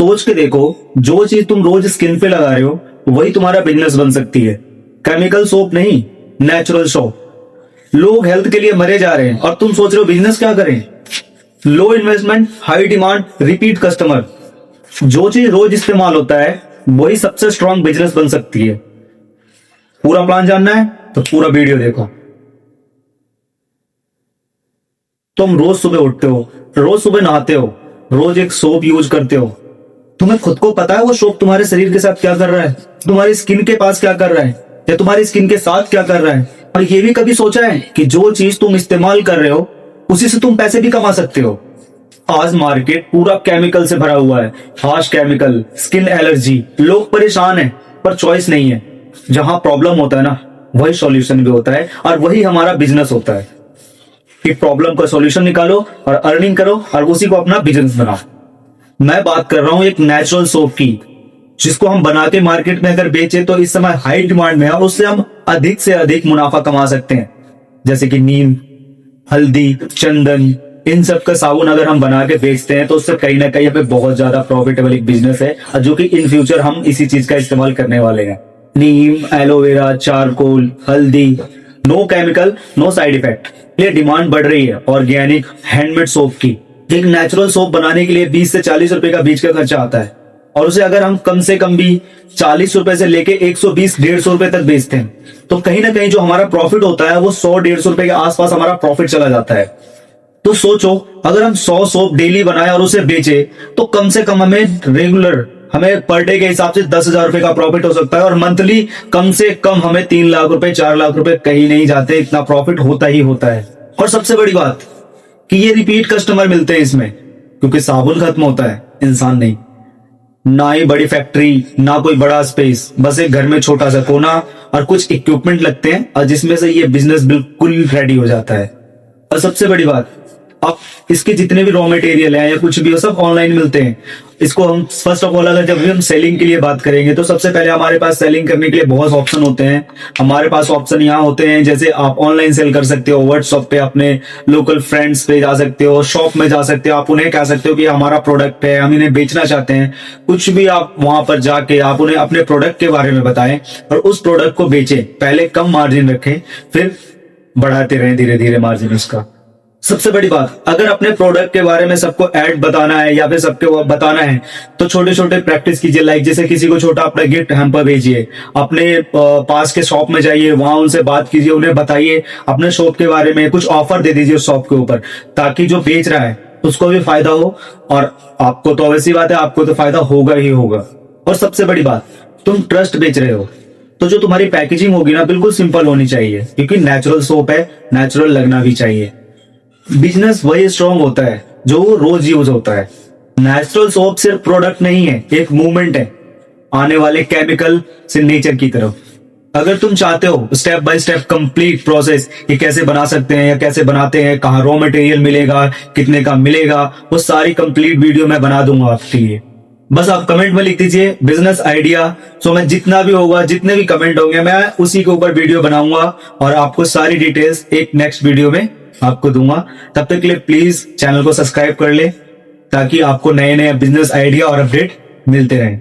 सोच के देखो, जो चीज तुम रोज स्किन पे लगा रहे हो वही तुम्हारा बिजनेस बन सकती है। केमिकल सोप नहीं, नेचुरल सोप। लोग हेल्थ के लिए मरे जा रहे हैं और तुम सोच रहे हो बिजनेस क्या करें। Low investment, high demand, repeat customer. जो चीज रोज इस्तेमाल होता है वही सबसे स्ट्रॉन्ग बिजनेस बन सकती है। पूरा प्लान जानना है तो पूरा वीडियो देखो। तुम रोज सुबह उठते हो, रोज सुबह नहाते हो, रोज एक सोप यूज करते हो। तुम्हें खुद को पता है वो सोप तुम्हारे शरीर के साथ क्या कर रहा है, तुम्हारी स्किन के पास क्या कर रहा है, या तुम्हारी स्किन के साथ क्या कर रहा है। और ये भी कभी सोचा है कि जो चीज तुम इस्तेमाल कर रहे हो उसी से तुम पैसे भी कमा सकते हो। आज मार्केट पूरा केमिकल से भरा हुआ है, हार्श केमिकल, स्किन एलर्जी। लोग परेशान हैं पर चॉइस नहीं है। जहां प्रॉब्लम होता है ना, वही सॉल्यूशन भी होता है और वही हमारा बिजनेस होता है कि प्रॉब्लम का सॉल्यूशन निकालो और अर्निंग करो और उसी को अपना बिजनेस बनाओ। मैं बात कर रहा हूं एक नेचुरल सोप की, जिसको हम बना के मार्केट में अगर बेचे तो इस समय हाई डिमांड में है और उससे हम अधिक से अधिक मुनाफा कमा सकते हैं। जैसे कि नीम, हल्दी, चंदन, इन सब का साबुन अगर हम बना के बेचते हैं तो उससे कहीं ना कहीं हमें बहुत ज्यादा प्रॉफिटेबल एक बिजनेस है, जो कि इन फ्यूचर हम इसी चीज का इस्तेमाल करने वाले हैं। नीम, एलोवेरा, चारकोल, हल्दी, no chemical, no side effect. ये डिमांड बढ़ रही है ऑर्गेनिक हैंडमेड सोप की। एक नेचुरल सोप बनाने के लिए 20 से 40 रुपए का बीज का खर्चा आता है और उसे अगर हम कम से कम भी 40 रुपए से लेके 120-150 रुपए तक बेचते हैं तो कहीं ना कहीं जो हमारा प्रॉफिट होता है वो 100-150 रुपए के आसपास हमारा प्रॉफिट चला जाता है। तो सोचो, अगर हम 100 सोप डेली बनाए और उसे बेचे तो कम से कम हमें पर डे के हिसाब से 10,000 रुपए का प्रॉफिट हो सकता है और मंथली कम से कम हमें 3 लाख रुपए, 4 लाख रुपए कहीं नहीं जाते, इतना प्रॉफिट होता ही होता है। और सबसे बड़ी बात कि ये रिपीट कस्टमर मिलते हैं इसमें, क्योंकि साबुन खत्म होता है, इंसान नहीं। ना ही बड़ी फैक्ट्री, ना कोई बड़ा स्पेस, बस एक घर में छोटा सा कोना और कुछ इक्विपमेंट लगते हैं और जिसमें से ये बिजनेस बिल्कुल रेडी हो जाता है। और सबसे बड़ी बात, अब इसके जितने भी रॉ मटेरियल है या कुछ भी हो सब ऑनलाइन मिलते हैं। इसको हम फर्स्ट ऑफ ऑल अगर जब भी हम सेलिंग के लिए बात करेंगे तो सबसे पहले हमारे पास सेलिंग करने के लिए बहुत ऑप्शन होते हैं। हमारे पास ऑप्शन यहाँ होते हैं, जैसे आप ऑनलाइन सेल कर सकते हो, व्हाट्सएप पे अपने लोकल फ्रेंड्स पे जा सकते हो, शॉप में जा सकते हो, आप उन्हें कह सकते हो कि हमारा प्रोडक्ट है, हम इन्हें बेचना चाहते हैं। कुछ भी आप वहां पर जाके आप उन्हें अपने प्रोडक्ट के बारे में बताएं और उस प्रोडक्ट को बेचें। पहले कम मार्जिन रखें, फिर बढ़ाते रहें धीरे धीरे मार्जिन उसका। सबसे बड़ी बात, अगर अपने प्रोडक्ट के बारे में सबको ऐड बताना है या फिर सबको बताना है तो छोटे छोटे प्रैक्टिस कीजिए। लाइक जैसे किसी को छोटा अपना गिफ्ट हैम्पर भेजिए, अपने पास के शॉप में जाइए, वहां उनसे बात कीजिए, उन्हें बताइए अपने शॉप के बारे में, कुछ ऑफर दे दीजिए उस शॉप के ऊपर, ताकि जो बेच रहा है उसको भी फायदा हो और आपको तो वैसी बात है, आपको तो फायदा होगा ही होगा। और सबसे बड़ी बात, तुम ट्रस्ट बेच रहे हो तो जो तुम्हारी पैकेजिंग होगी ना बिल्कुल सिंपल होनी चाहिए, क्योंकि नेचुरल सोप है, नेचुरल लगना भी चाहिए। बिजनेस वही स्ट्रॉन्ग होता है जो रोज यूज होता है। नेचुरल सोप सिर्फ प्रोडक्ट नहीं है, एक मूवमेंट है आने वाले केमिकल से नेचर की तरफ। अगर तुम चाहते हो step by step complete process कि कैसे बना सकते हैं या कैसे बनाते हैं, कहाँ रॉ मटेरियल मिलेगा, कितने का मिलेगा, वो सारी कंप्लीट वीडियो मैं बना दूंगा आपके लिए। बस आप कमेंट में लिख दीजिए बिजनेस आइडिया। सो मैं जितना भी होगा, जितने भी कमेंट होंगे, मैं उसी के ऊपर वीडियो बनाऊंगा और आपको सारी डिटेल्स एक नेक्स्ट वीडियो में आपको दूंगा। तब तक के लिए प्लीज चैनल को सब्सक्राइब कर ले ताकि आपको नए नए बिजनेस आइडिया और अपडेट मिलते रहें।